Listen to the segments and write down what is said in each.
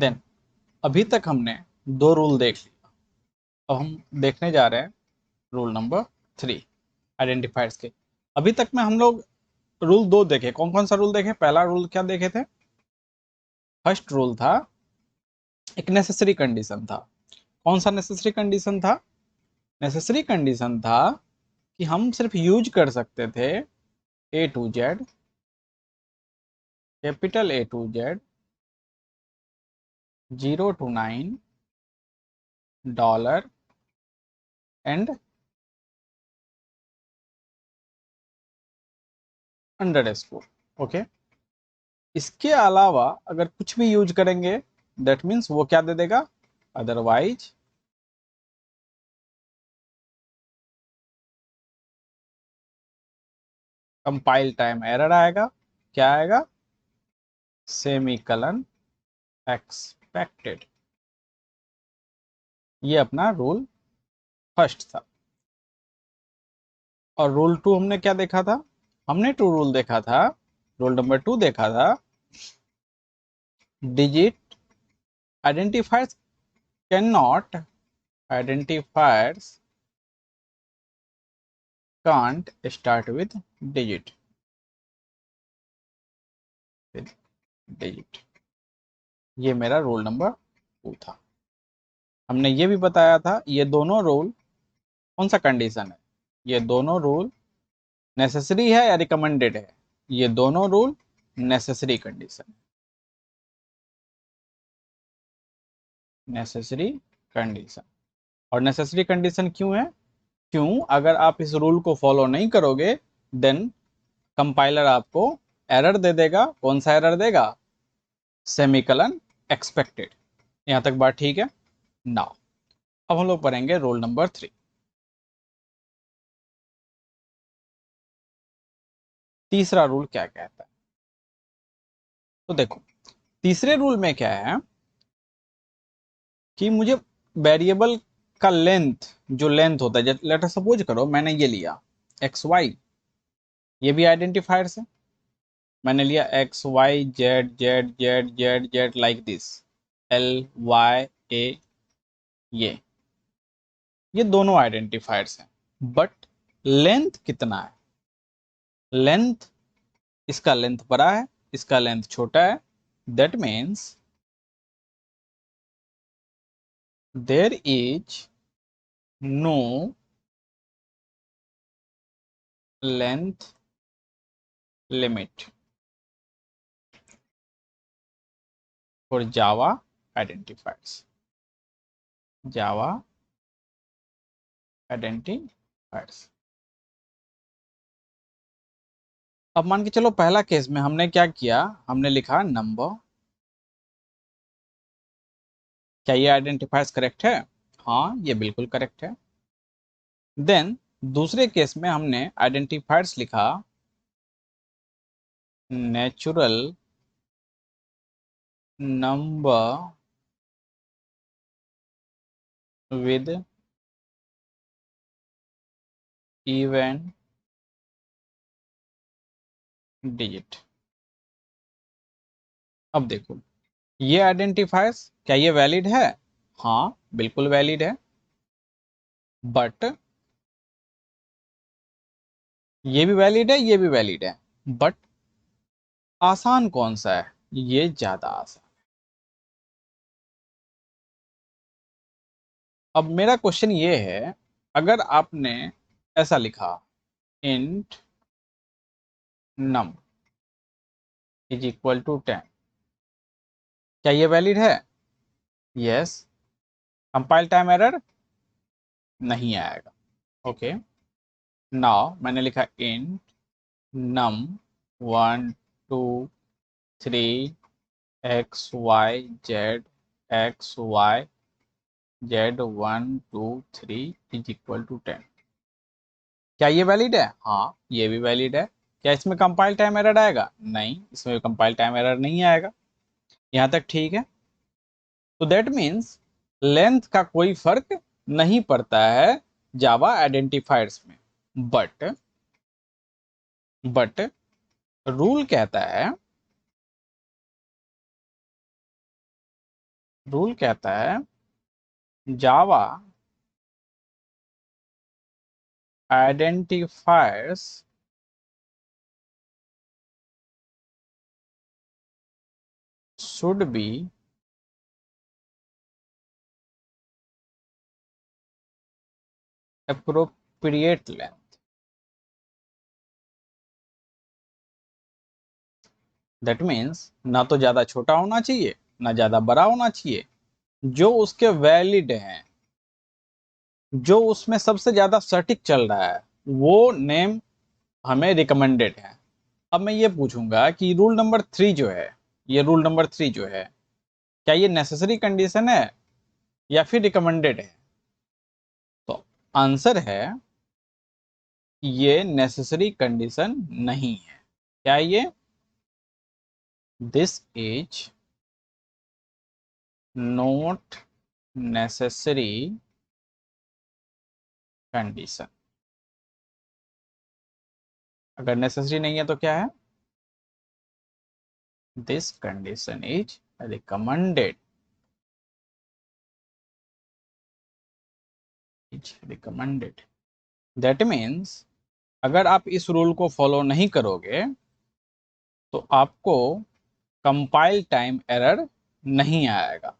Then अभी तक हमने दो रूल देख लिया, अब हम देखने जा रहे हैं रूल नंबर 3 आइडेंटिफायर्स के। अभी तक में हम लोग रूल दो देखे। कौन कौन सा रूल देखे? पहला रूल क्या देखे थे? फर्स्ट रूल था, एक नेसेसरी कंडीशन था। कौन सा नेसेसरी कंडीशन था? नेसेसरी कंडीशन था कि हम सिर्फ यूज कर सकते थे A to Z, capital A to Z, 0 to 9 dollar and underscore. Okay, इसके अलावा अगर कुछ भी यूज करेंगे दैट मीन्स वो क्या दे देगा? अदरवाइज कंपाइल टाइम एरर आएगा। क्या आएगा? सेमीकलन एक्सपेक्टेड। ये अपना रूल फर्स्ट था। और रूल 2 हमने क्या देखा था? हमने टू रूल देखा था, रूल नंबर 2 देखा था, digit identifiers can not, identifiers can't start with digit, with digit. ये मेरा रूल नंबर 2 था। हमने ये भी बताया था ये दोनों रूल कौन सा कंडीशन है? ये दोनों रूल नेसेसरी है या रिकमेंडेड है? ये दोनों rule necessary condition, necessary condition. और नेसेसरी कंडीशन क्यों है? क्यों? अगर आप इस रूल को फॉलो नहीं करोगे देन कंपाइलर आपको एरर दे देगा। कौन सा एरर देगा? सेमीकलन एक्सपेक्टेड। यहां तक बात ठीक है? नाउ अब हम लोग पढ़ेंगे रूल नंबर 3। तीसरा रूल क्या कहता है? तो देखो, तीसरे रूल में क्या है कि मुझे वेरिएबल का लेंथ, जो लेंथ होता है, लेट अस सपोज करो मैंने ये लिया एक्स वाई, ये भी आइडेंटिफायर्स है। मैंने लिया X Y Z Z Z Z Z like this, L Y A, ये दोनों आइडेंटिफायर्स हैं। बट लेंथ कितना है? लेंथ, इसका लेंथ बड़ा है, इसका लेंथ छोटा है। That means there is no length limit for Java identifiers, Java identifiers. अब मान के चलो पहला केस में हमने क्या किया, हमने लिखा नंबर। क्या ये आइडेंटिफायर्स करेक्ट है? हाँ, ये बिल्कुल करेक्ट है। देन दूसरे केस में हमने आइडेंटिफायर्स लिखा natural number with even digit. अब देखो, ये आइडेंटिफायर्स क्या ये वैलिड है? हाँ, बिल्कुल वैलिड है। बट ये भी वैलिड है, ये भी वैलिड है। बट आसान कौन सा है? ये ज्यादा आसान। अब मेरा क्वेश्चन ये है, अगर आपने ऐसा लिखा int num is equal to 10, क्या ये वैलिड है? यस। कंपाइल टाइम एरर नहीं आएगा। ओके, नाउ मैंने लिखा int num 1 2 3 XYZ XYZ 1 2 3 is equal to 10। क्या ये वैलिड है? हाँ, ये भी वैलिड है। क्या इसमें कंपाइल टाइम एरर आएगा? नहीं, इसमें कंपाइल टाइम एरर नहीं आएगा। यहां तक ठीक है? तो दैट मीन्स लेंथ का कोई फर्क नहीं पड़ता है जावा आइडेंटिफायर्स में। बट रूल कहता है रूल कहता है जावा identifiers should be appropriate length. That means ना तो ज्यादा छोटा होना चाहिए ना ज्यादा बड़ा होना चाहिए, जो उसके वैलिड हैं, जो उसमें सबसे ज्यादा सटीक चल रहा है, वो नेम हमें रिकमेंडेड है। अब मैं ये पूछूंगा कि रूल नंबर 3 जो है, ये रूल नंबर 3 जो है, क्या ये नेसेसरी कंडीशन है या फिर रिकमेंडेड है? तो आंसर है ये नेसेसरी कंडीशन नहीं है। क्या ये? This is not necessary condition. अगर नेसेसरी नहीं है तो क्या है? This condition is recommended. Is recommended. That means अगर आप इस रूल को फॉलो नहीं करोगे तो आपको कंपाइल टाइम एरर नहीं आएगा।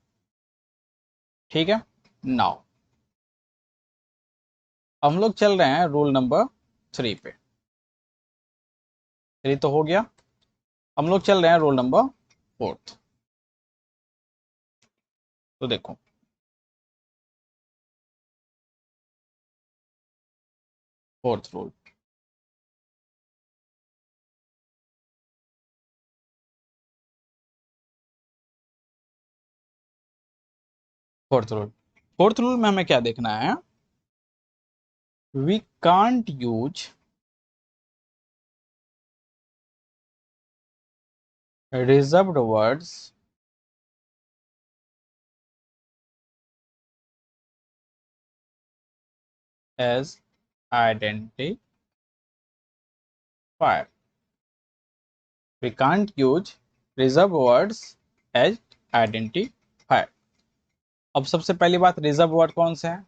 ठीक है। नाउ हम लोग चल रहे हैं रूल नंबर 3 पे। 3 तो हो गया। हम लोग चल रहे हैं रूल नंबर 4। तो देखो, फोर्थ रूल। फोर्थ रूल में हमें क्या देखना है? We can't use reserved words as identifier. We can't use reserved words as identifier. अब सबसे पहली बात, रिजर्व वर्ड कौन से हैं?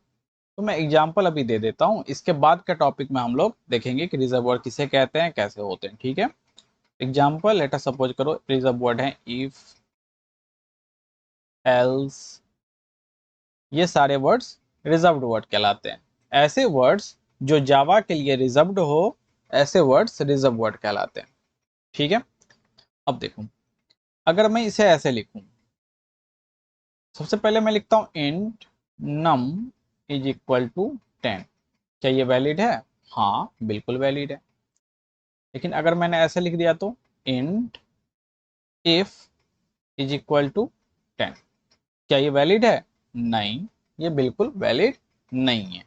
तो मैं एग्जांपल अभी दे देता हूं, इसके बाद के टॉपिक में हम लोग देखेंगे कि रिजर्व वर्ड किसे कहते हैं, कैसे होते हैं। ठीक है। एग्जांपल लेट अस सपोज करो रिजर्व वर्ड है इफ, एल्स, ये सारे वर्ड्स रिजर्व्ड वर्ड कहलाते हैं। ऐसे वर्ड्स जो जावा के लिए रिजर्व्ड हो, ऐसे वर्ड्स रिजर्व वर्ड कहलाते हैं। ठीक है। अब देखो, अगर मैं इसे ऐसे लिखूं, सबसे पहले मैं लिखता हूं int num is equal to 10। क्या ये वैलिड है? हाँ, बिल्कुल वैलिड है। लेकिन अगर मैंने ऐसे लिख दिया तो int if is equal to 10, क्या ये वैलिड है? नहीं, ये बिल्कुल वैलिड नहीं है।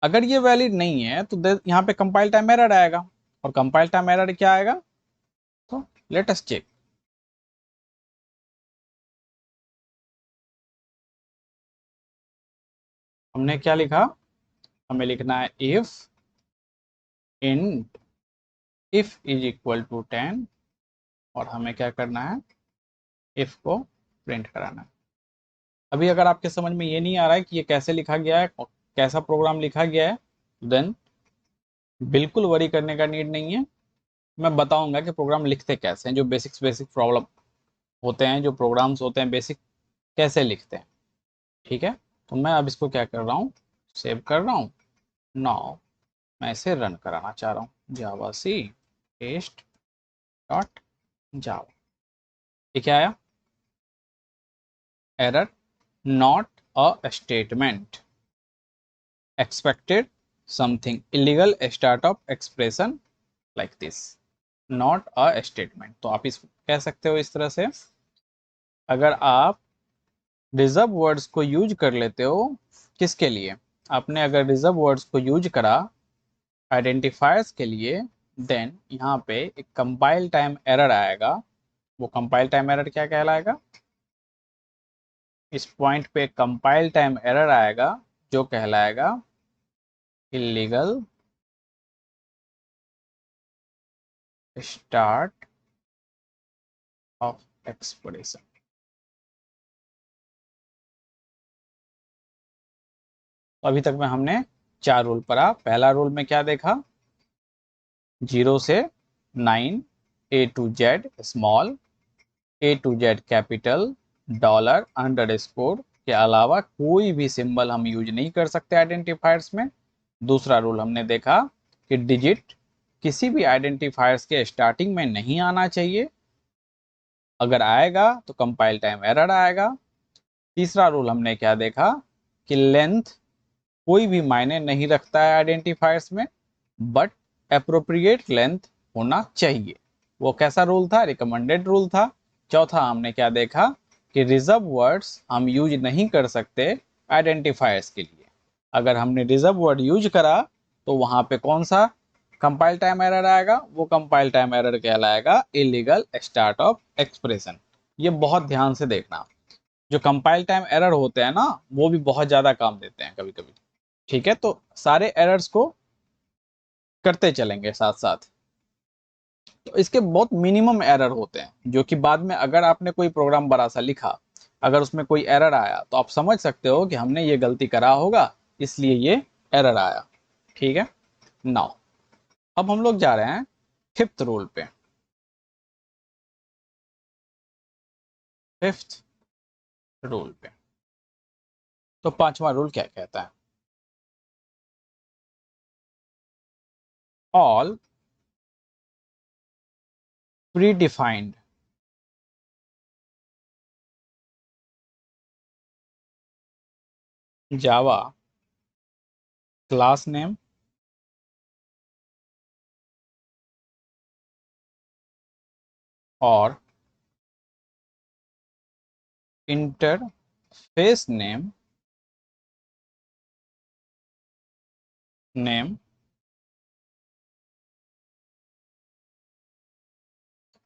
अगर ये वैलिड नहीं है तो यहाँ पे कंपाइल टाइम एरर आएगा। और कंपाइल टाइम एरर क्या आएगा? तो लेट अस चेक। हमने क्या लिखा? हमें लिखना है if int if is equal to 10, और हमें क्या करना है? इफ को प्रिंट कराना है। अभी अगर आपके समझ में ये नहीं आ रहा है कि ये कैसे लिखा गया है और कैसा प्रोग्राम लिखा गया है, देन बिल्कुल वरी करने का नीड नहीं है। मैं बताऊंगा कि प्रोग्राम लिखते कैसे हैं, जो बेसिक बेसिक प्रॉब्लम होते हैं, जो प्रोग्राम्स होते हैं बेसिक, कैसे लिखते हैं। ठीक है। तो मैं अब इसको क्या कर रहा हूँ, सेव कर रहा हूँ। नाउ मैं इसे रन कराना चाह रहा हूँ। जावा सी टेस्ट डॉट जावा। ये क्या आया? Error not a statement expected something illegal start of expression like this, not a statement। तो आप इस कह सकते हो इस तरह से, अगर आप रिजर्व वर्ड्स को यूज कर लेते हो, किसके लिए? आपने अगर रिजर्व वर्ड्स को यूज करा आइडेंटिफायर्स के लिए, देन यहाँ पे एक कंपाइल टाइम एरर आएगा। वो कंपाइल टाइम एरर क्या कहलाएगा? इस पॉइंट पे कंपाइल टाइम एरर आएगा जो कहलाएगा इलीगल स्टार्ट ऑफ एक्सप्रेशन। तो अभी तक में हमने 4 रूल पढ़ा। पहला रूल में क्या देखा, 0 से 9, A to Z small, A to Z capital, dollar, underscore के अलावा कोई भी सिंबल हम यूज नहीं कर सकते आइडेंटिफायर्स में। दूसरा रूल हमने देखा कि डिजिट किसी भी आइडेंटिफायर्स के स्टार्टिंग में नहीं आना चाहिए, अगर आएगा तो कंपाइल टाइम एरर आएगा। तीसरा रूल हमने क्या देखा कि लेंथ कोई भी मायने नहीं रखता है आइडेंटिफायर्स में, बट एप्रोप्रिएट लेंथ होना चाहिए। वो कैसा रूल था, रिकमेंडेड रूल था। चौथा हमने क्या देखा कि रिजर्व वर्ड्स हम यूज नहीं कर सकते आइडेंटिफायर्स के लिए। अगर हमने रिजर्व वर्ड यूज करा तो वहां पे कौन सा कंपाइल टाइम एरर आएगा, वो कंपाइल टाइम एरर कहलाएगा इलीगल स्टार्ट ऑफ एक्सप्रेशन। ये बहुत ध्यान से देखना, जो कंपाइल टाइम एरर होते हैं ना, वो भी बहुत ज्यादा काम देते हैं कभी कभी। ठीक है, तो सारे एरर्स को करते चलेंगे साथ साथ। तो इसके बहुत मिनिमम एरर होते हैं जो कि बाद में अगर आपने कोई प्रोग्राम बड़ा सा लिखा, अगर उसमें कोई एरर आया तो आप समझ सकते हो कि हमने ये गलती करा होगा, इसलिए ये एरर आया। ठीक है, नाउ अब हम लोग जा रहे हैं 5th रूल पे। 5th रूल पे, तो 5वां रूल क्या कहता है, all predefined Java class name और interface name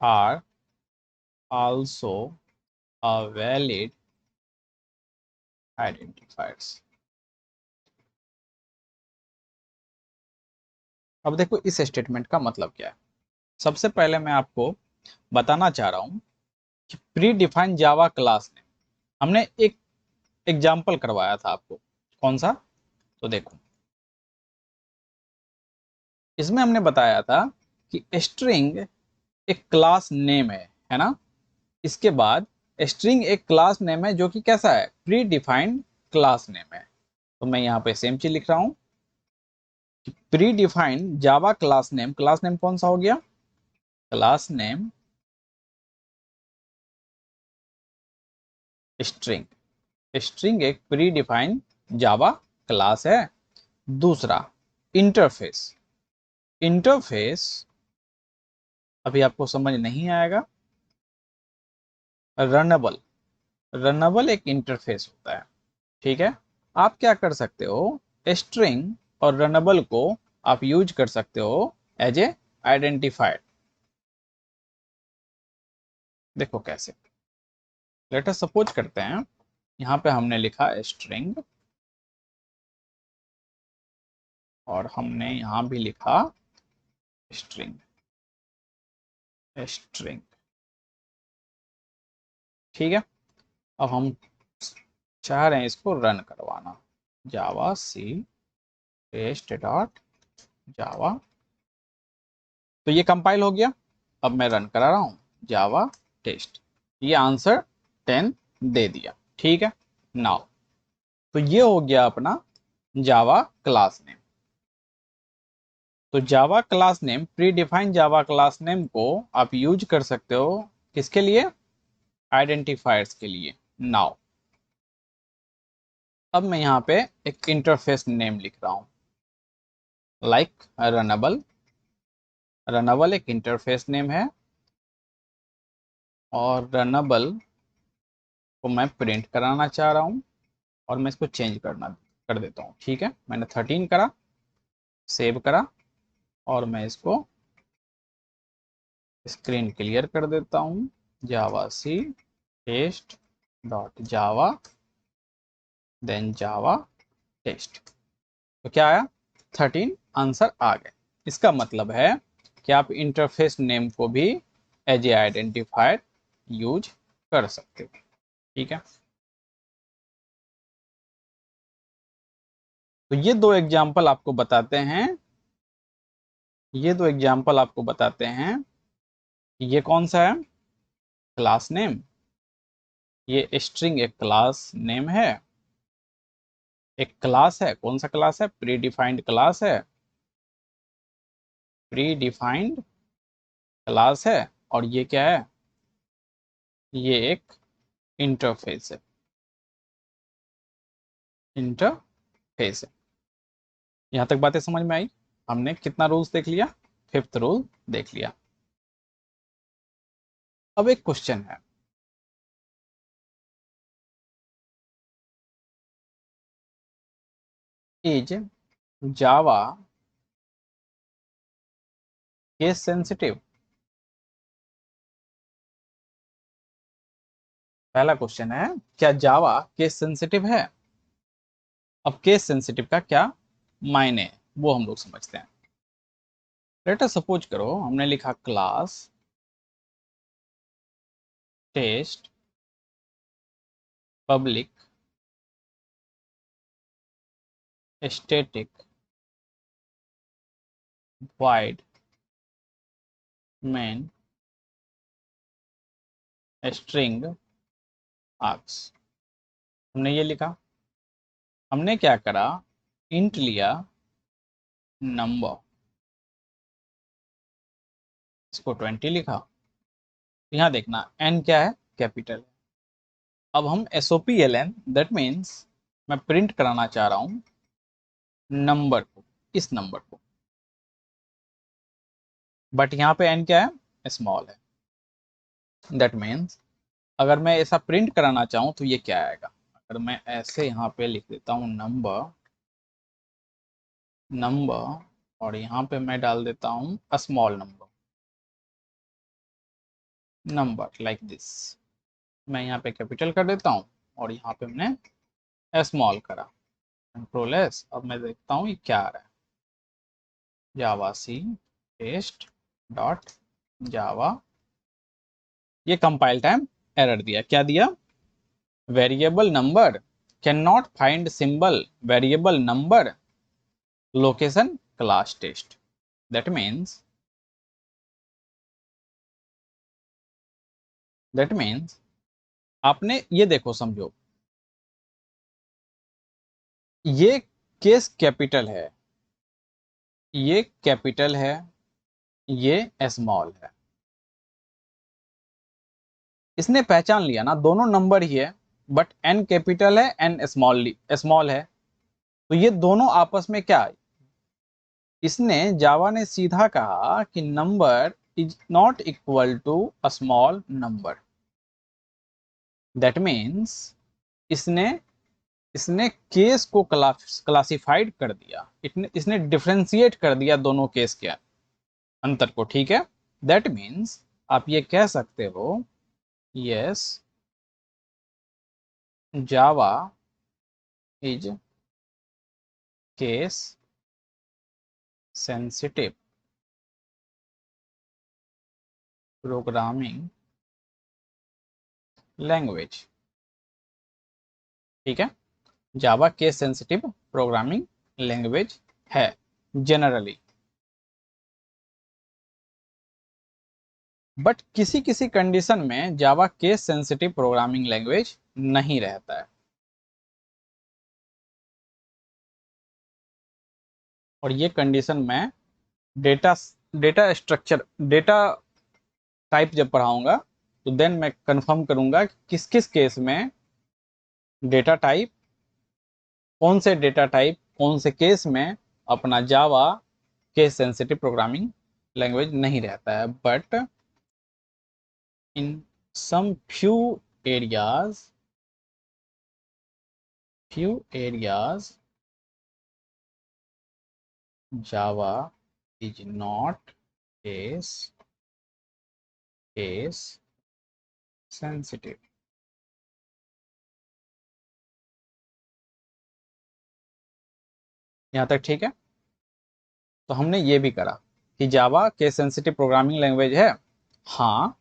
are also a valid identifiers। अब देखो इस स्टेटमेंट का मतलब क्या है। सबसे पहले मैं आपको बताना चाह रहा हूं कि pre defined Java class name, हमने एक एग्जाम्पल करवाया था आपको, कौन सा, तो देखो इसमें हमने बताया था कि स्ट्रिंग एक क्लास नेम है ना। इसके बाद स्ट्रिंग एक क्लास नेम है जो कि कैसा है, प्री डिफाइंड क्लास नेम है। तो मैं यहाँ पे सेम चीज लिख रहा हूं, pre defined Java class name कौन सा हो गया, क्लास नेम स्ट्रिंग। स्ट्रिंग एक प्री डिफाइंड जावा क्लास है। दूसरा इंटरफेस, इंटरफेस अभी आपको समझ नहीं आएगा। रनएबल, रनएबल एक इंटरफेस होता है। ठीक है, आप क्या कर सकते हो, स्ट्रिंग और रनएबल को आप यूज कर सकते हो एज ए आइडेंटिफायर। देखो कैसे, लेट अस सपोज करते हैं, यहाँ पे हमने लिखा स्ट्रिंग और हमने यहाँ भी लिखा स्ट्रिंग, स्ट्रिंग। ठीक है, अब हम चाह रहे हैं इसको रन करवाना, जावा सी टेस्ट डॉट जावा। तो ये कंपाइल हो गया, अब मैं रन करा रहा हूँ जावा टेस्ट, ये आंसर 10 दे दिया। ठीक है, नाउ तो ये हो गया अपना जावा क्लास नेम। तो Java class name, predefined Java class name को आप यूज कर सकते हो किसके लिए, आइडेंटिफायर्स के लिए। नाउ अब मैं यहाँ पे एक इंटरफेस नेम लिख रहा हूँ, लाइक रनएबल। रनएबल एक इंटरफेस नेम है और रनएबल को मैं प्रिंट कराना चाह रहा हूँ और मैं इसको चेंज कर देता हूँ। ठीक है, मैंने 13 करा, सेव करा और मैं इसको स्क्रीन क्लियर कर देता हूँ, javac test dot Java then Java test. तो क्या आया, 13 आंसर आ गए। इसका मतलब है कि आप इंटरफेस नेम को भी एज ए आइडेंटिफायर यूज कर सकते हो। ठीक है। तो ये दो एग्जाम्पल आपको बताते हैं, ये दो एग्जाम्पल आपको बताते हैं ये कौन सा है, क्लास नेम। ये स्ट्रिंग एक क्लास नेम है, एक क्लास है। कौन सा क्लास है, प्री डिफाइंड क्लास है, प्री डिफाइंड क्लास है। और ये क्या है, ये एक इंटरफेस है, इंटरफेस है। यहां तक बातें समझ में आई। हमने कितना रूल्स देख लिया, फिफ्थ रूल देख लिया। अब एक क्वेश्चन है, इज जावा केस सेंसिटिव। पहला क्वेश्चन है, क्या जावा केस सेंसिटिव है। अब केस सेंसिटिव का क्या मायने है वो हम लोग समझते हैं। लेट अस सपोज करो हमने लिखा class test public static void main string args। हमने ये लिखा, हमने क्या करा, इंट लिया नंबर, इसको 20 लिखा। यहां देखना n क्या है, कैपिटल। अब हम SOPLN दैट मीन्स मैं प्रिंट कराना चाह रहा हूं नंबर को, इस नंबर को, बट यहां पे n क्या है, स्मॉल है। दैट मीन्स अगर मैं ऐसा प्रिंट कराना चाहूं तो ये क्या आएगा, अगर मैं ऐसे यहाँ पे लिख देता हूं नंबर, नंबर, और यहाँ पे मैं डाल देता हूं small number, number like this. मैं यहाँ पे कैपिटल कर देता हूँ और यहाँ पे मैंने स्मॉल करा, कंट्रोल एस। अब मैं देखता हूँ ये क्या आ रहा है, जावा सी टेस्ट डॉट जावा। ये कंपाइल टाइम एरर दिया, क्या दिया, variable number can not find symbol variable number location class test. That means आपने ये देखो समझो, ये केस कैपिटल है, ये कैपिटल है, ये स्मॉल है। इसने पहचान लिया ना दोनों नंबर ही है, बट एन कैपिटल है एन स्मॉल स्मॉल है। तो ये दोनों आपस में क्या है, इसने जावा ने सीधा कहा कि number is not equal to a small number. That means इसने इसने केस को क्लासिफाइड कर दिया, इसने डिफ्रेंशिएट कर दिया दोनों केस के अंतर को, ठीक है। दैट मीन्स आप ये कह सकते हो, yes Java is case sensitive programming language. ठीक है, जावा केस सेंसिटिव प्रोग्रामिंग लैंग्वेज है जनरली, बट किसी किसी कंडीशन में जावा केस सेंसिटिव प्रोग्रामिंग लैंग्वेज नहीं रहता है। और ये कंडीशन में data data structure, data type जब पढ़ाऊंगा तो देन मैं कंफर्म करूंगा कि किस किस केस में डेटा टाइप, कौन से डेटा टाइप कौन से केस में अपना Java case sensitive programming language नहीं रहता है। But in some areas few areas java is not case sensitive। यहां तक ठीक है। तो हमने ये भी करा कि जावा केस सेंसिटिव प्रोग्रामिंग लैंग्वेज है, हाँ।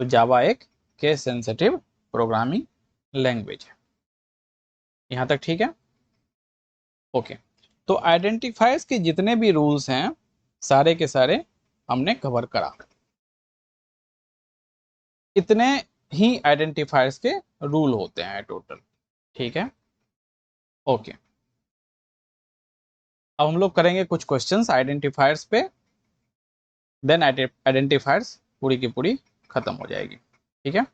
तो जावा एक केस सेंसिटिव प्रोग्रामिंग लैंग्वेज है। यहां तक ठीक है, ओके। तो आइडेंटिफायर्स के जितने भी रूल्स हैं सारे के सारे हमने कवर करा। इतने ही आइडेंटिफायर्स के रूल होते हैं टोटल। ठीक है, ओके। अब हम लोग करेंगे कुछ क्वेश्चंस आइडेंटिफायर्स पे, देन आइडेंटिफायर्स पूरी की पूरी खत्म हो जाएगी। ठीक है,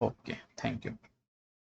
ओके, थैंक यू।